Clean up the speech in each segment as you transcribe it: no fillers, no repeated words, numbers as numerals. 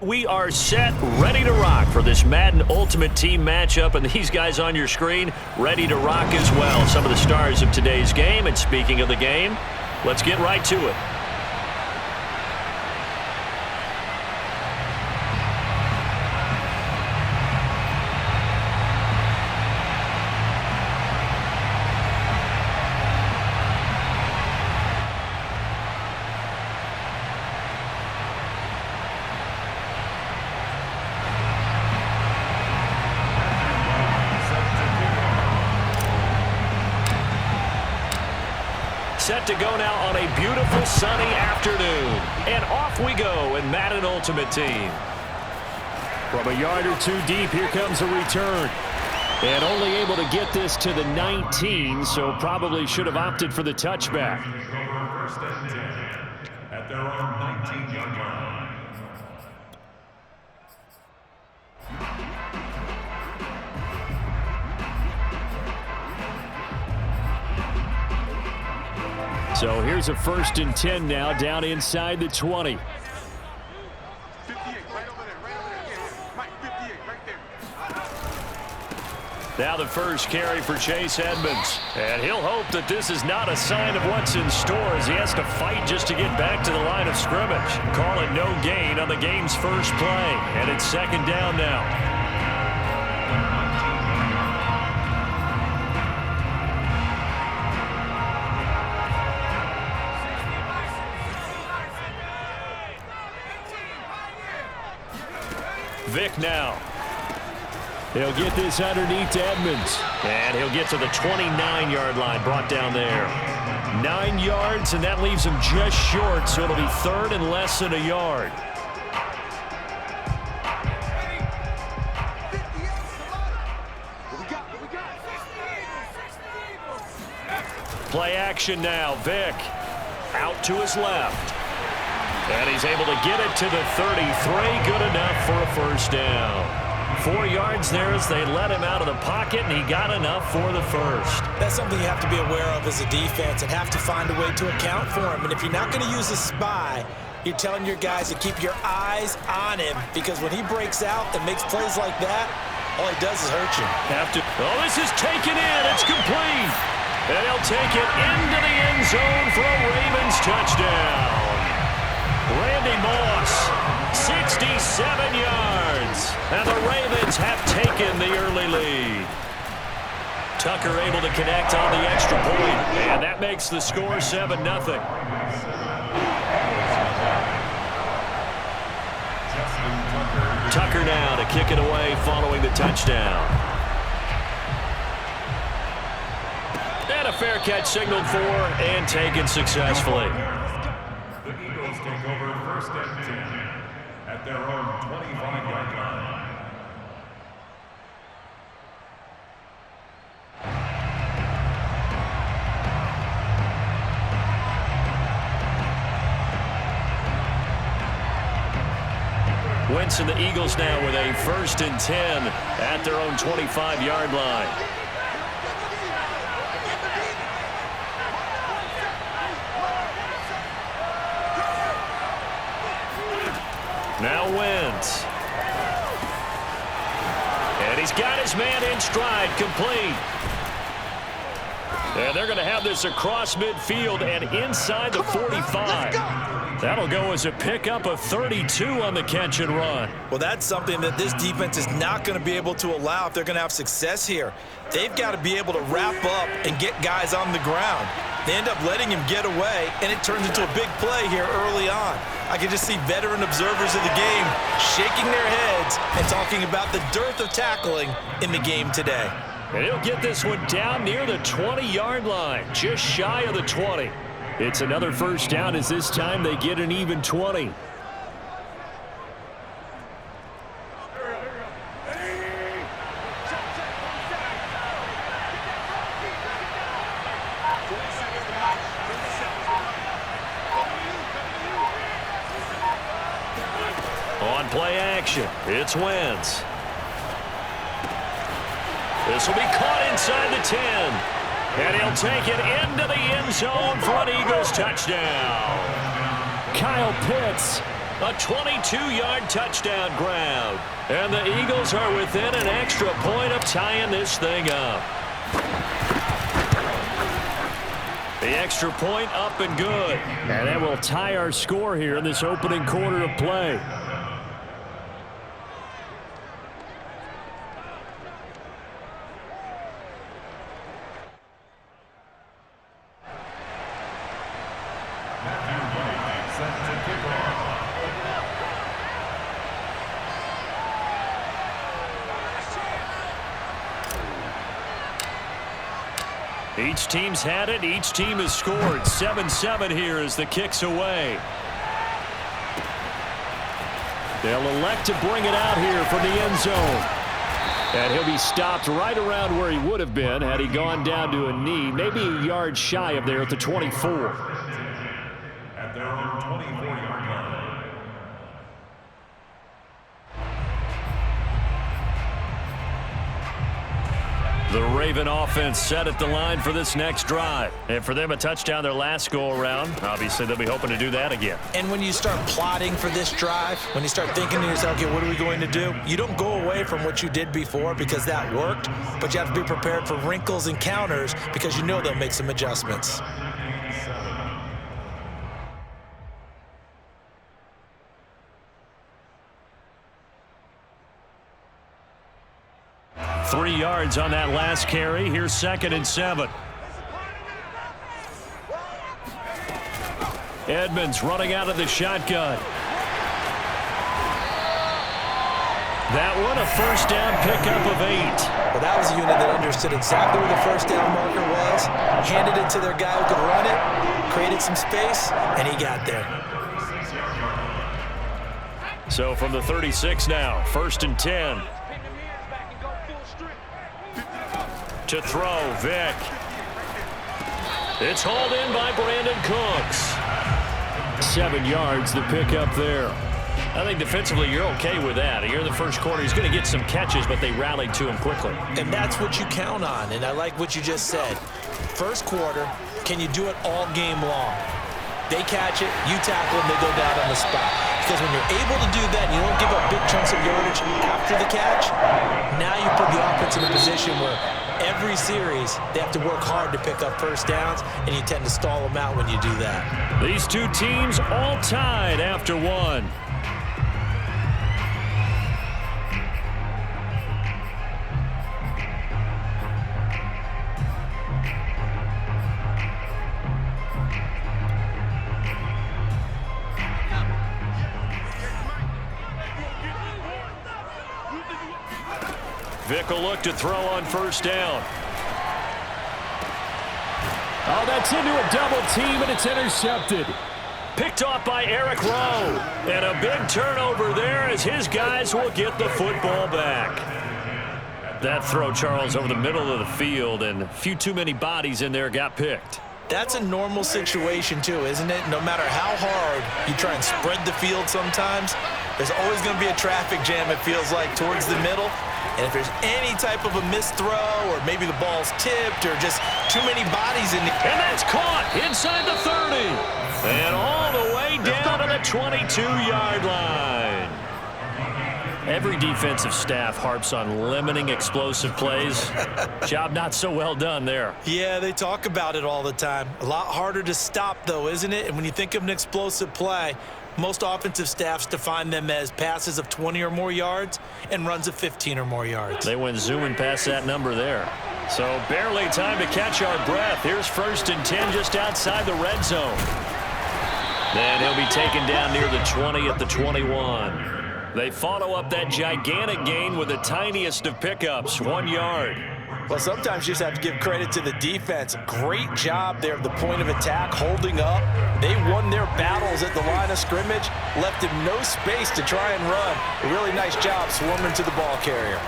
We are set, ready to rock for this Madden Ultimate Team matchup, and these guys on your screen ready to rock as well. Some of the stars of today's game, and speaking of the game, let's get right to it. Set to go now on a beautiful sunny afternoon. And off we go in Madden Ultimate Team. From a yard or two deep, here comes a return. And only able to get this to the 19, so probably should have opted for the touchback. First and 10 at their own 19-yard line. So here's a 1st and 10 now, down inside the 20. 58, right over there, right over there. Yeah, Mike, 58, right there. Now the first carry for Chase Edmonds. And he'll hope that this is not a sign of what's in store as he has to fight just to get back to the line of scrimmage. Call it no gain on the game's first play. And it's 2nd down now. Vick now. He'll get this underneath to Edmonds. And he'll get to the 29-yard line, brought down there. 9 yards, and that leaves him just short, so it'll be 3rd and less than a yard. Play action now. Vick out to his left. And he's able to get it to the 33. Good enough for a 1st down. 4 yards there as they let him out of the pocket, and he got enough for the 1st. That's something you have to be aware of as a defense and have to find a way to account for him. And if you're not going to use a spy, you're telling your guys to keep your eyes on him, because when he breaks out and makes plays like that, all he does is hurt you. Oh, this is taken in. It's complete. And he'll take it into the end zone for a Ravens touchdown. Randy Moss, 67 yards. And the Ravens have taken the early lead. Tucker able to connect on the extra point. And that makes the score 7-0. Tucker now to kick it away following the touchdown. And a fair catch signaled for and taken successfully. The Eagles take over 1st and 10 at their own 25-yard line. Wentz and the Eagles now with a 1st and 10 at their own 25-yard line. Now Wentz. And he's got his man in stride, complete. And they're going to have this across midfield and inside the 45. That'll go as a pickup of 32 on the catch and run. Well, that's something that this defense is not going to be able to allow if they're going to have success here. They've got to be able to wrap up and get guys on the ground. They end up letting him get away, and it turns into a big play here early on. I can just see veteran observers of the game shaking their heads and talking about the dearth of tackling in the game today. And he'll get this one down near the 20-yard line, just shy of the 20. It's another 1st down as this time they get an even 20. On play action, it's Wentz. This will be caught inside the 10. And he'll take it into the end zone for an Eagles touchdown. Kyle Pitts A 22-yard touchdown grab. And the Eagles are within an extra point of tying this thing up. The extra point up and good. And that will tie our score here in this opening quarter of play. Each team's had it. Each team has scored. 7-7 here as the kick's away. They'll elect to bring it out here from the end zone. And he'll be stopped right around where he would have been had he gone down to a knee, maybe a yard shy of there at the 24. At their own 24-yard line. The Raven offense set at the line for this next drive. And for them, a touchdown their last go-around. Obviously, they'll be hoping to do that again. And when you start plotting for this drive, when you start thinking to yourself, okay, what are we going to do? You don't go away from what you did before because that worked, but you have to be prepared for wrinkles and counters because you know they'll make some adjustments. Three yards on that last carry. Here's 2nd and 7. Edmonds running out of the shotgun. That one, a first down pickup of 8. Well, that was a unit that understood exactly where the first down marker was, handed it to their guy who could run it, created some space, and he got there. So from the 36 now, 1st and 10. To throw, Vick. It's hauled in by Brandon Cooks. 7 yards, the pickup there. I think defensively you're okay with that. Here in the first quarter, he's going to get some catches, but they rallied to him quickly. And that's what you count on, and I like what you just said. First quarter, can you do it all game long? They catch it, you tackle them, they go down on the spot. Because when you're able to do that and you don't give up big chunks of yardage after the catch, now you put the offense in a position where every series they have to work hard to pick up first downs, and you tend to stall them out when you do that. These two teams all tied after one. Vick will look to throw on first down. Oh, that's into a double team, and it's intercepted. Picked off by Eric Rowe. And a big turnover there as his guys will get the football back. That throw, Charles, over the middle of the field, and a few too many bodies in there got picked. That's a normal situation, too, isn't it? No matter how hard you try and spread the field sometimes, there's always going to be a traffic jam, it feels like, towards the middle. And if there's any type of a missed throw or maybe the ball's tipped or just too many bodies in the... And that's caught inside the 30. And all the way down to the 22-yard line. Every defensive staff harps on limiting explosive plays. Job not so well done there. Yeah, they talk about it all the time. A lot harder to stop, though, isn't it? And when you think of an explosive play, most offensive staffs define them as passes of 20 or more yards and runs of 15 or more yards. They went zooming past that number there. So barely time to catch our breath. Here's 1st and 10 just outside the red zone. Then he'll be taken down near the 20 at the 21. They follow up that gigantic gain with the tiniest of pickups, 1 yard. Well, sometimes you just have to give credit to the defense. Great job there at the point of attack, holding up. They won their battles at the line of scrimmage, left him no space to try and run. A really nice job swarming to the ball carrier.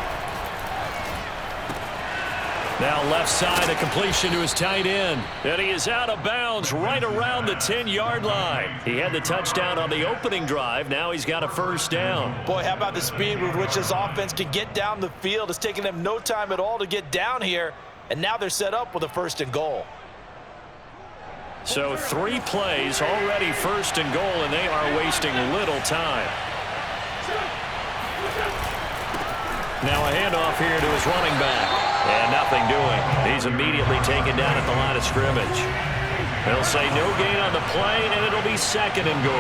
Now left side, a completion to his tight end. And he is out of bounds right around the 10-yard line. He had the touchdown on the opening drive. Now he's got a first down. Boy, how about the speed with which this offense can get down the field? It's taken them no time at all to get down here. And now they're set up with a 1st and goal. So 3 plays, already first and goal, and they are wasting little time. Now a handoff here to his running back. And nothing doing. He's immediately taken down at the line of scrimmage. They'll say no gain on the play, and it'll be second and goal.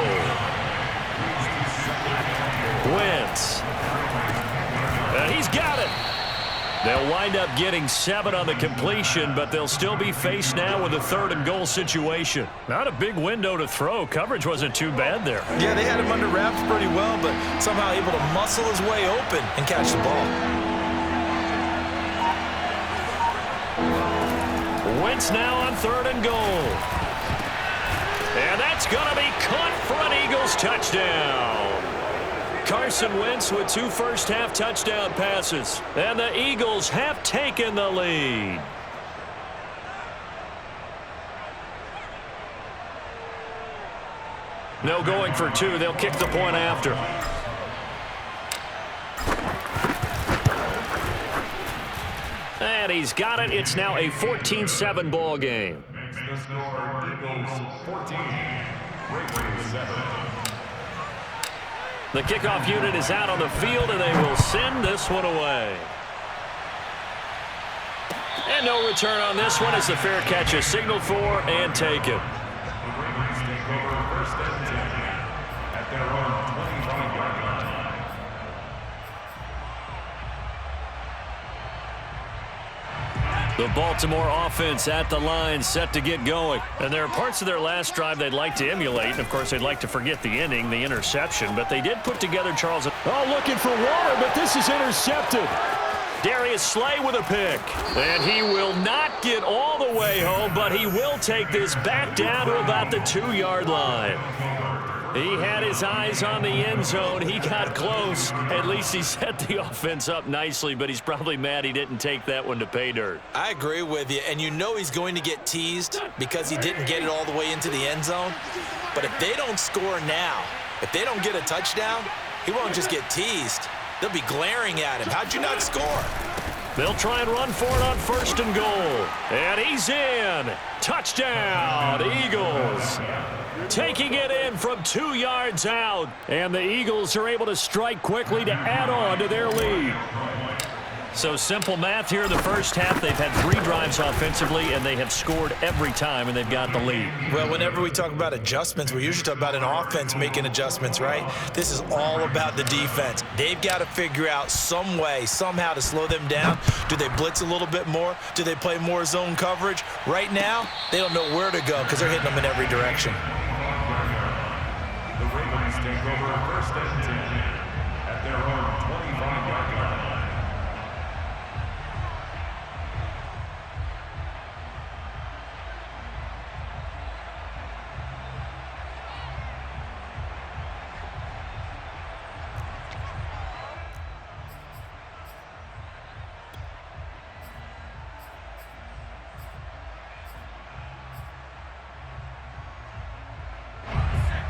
Wentz. And he's got it. They'll wind up getting 7 on the completion, but they'll still be faced now with a 3rd and goal situation. Not a big window to throw. Coverage wasn't too bad there. Yeah, they had him under wraps pretty well, but somehow able to muscle his way open and catch the ball. Wentz now on 3rd and goal. And that's going to be caught for an Eagles touchdown. Carson Wentz with 2 first-half touchdown passes. And the Eagles have taken the lead. No going for 2. They'll kick the point after. And he's got it. It's now a 14-7 ball game. Makes the score Eagles 14, Ravens 7. The kickoff unit is out on the field, and they will send this one away. And no return on this one as the fair catch is signaled for and taken. The Ravens take over first and 10 at their own 25-yard line. The Baltimore offense at the line, set to get going. And there are parts of their last drive they'd like to emulate. And, of course, they'd like to forget the inning, the interception. But they did put together, Charles. Oh, looking for water, but this is intercepted. Darius Slay with a pick. And he will not get all the way home, but he will take this back down to about the 2-yard line. He had his eyes on the end zone. He got close. At least he set the offense up nicely, but he's probably mad he didn't take that one to pay dirt. I agree with you, and you know he's going to get teased because he didn't get it all the way into the end zone. But if they don't score now, if they don't get a touchdown, he won't just get teased. They'll be glaring at him. How'd you not score? They'll try and run for it on 1st and goal. And he's in. Touchdown, Eagles. Taking it in from 2 yards out. And the Eagles are able to strike quickly to add on to their lead. So simple math here in the first half. They've had 3 drives offensively, and they have scored every time, and they've got the lead. Well, whenever we talk about adjustments, we usually talk about an offense making adjustments, right? This is all about the defense. They've got to figure out some way, somehow to slow them down. Do they blitz a little bit more? Do they play more zone coverage? Right now, they don't know where to go because they're hitting them in every direction. The Ravens take over first and 10 at their own 25-yard line.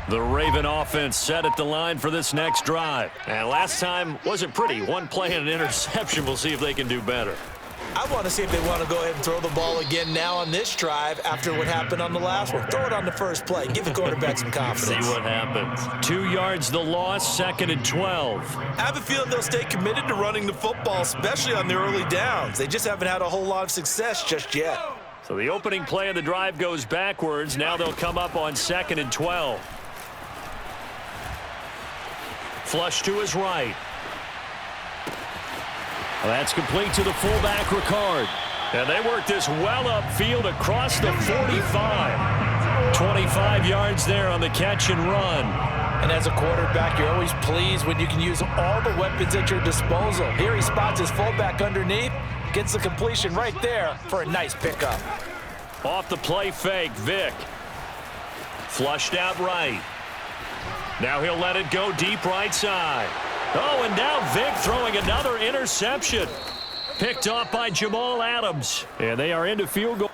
The Raven offense set at the line for this next drive. And last time wasn't pretty. 1 play and an interception. We'll see if they can do better. I want to see if they want to go ahead and throw the ball again now on this drive after what happened on the last one. Throw it on the first play. Give the quarterback some confidence. See what happens. 2 yards the loss, 2nd and 12. I have a feeling they'll stay committed to running the football, especially on their early downs. They just haven't had a whole lot of success just yet. So the opening play of the drive goes backwards. Now they'll come up on 2nd and 12. Flush to his right. That's complete to the fullback, Ricard. And they work this well upfield across the 45. 25 yards there on the catch and run. And as a quarterback, you're always pleased when you can use all the weapons at your disposal. Here he spots his fullback underneath, gets the completion right there for a nice pickup. Off the play fake, Vick. Flushed out right. Now he'll let it go deep right side. Oh, and now Vick throwing another interception. Picked off by Jamal Adams. And they are into field goal.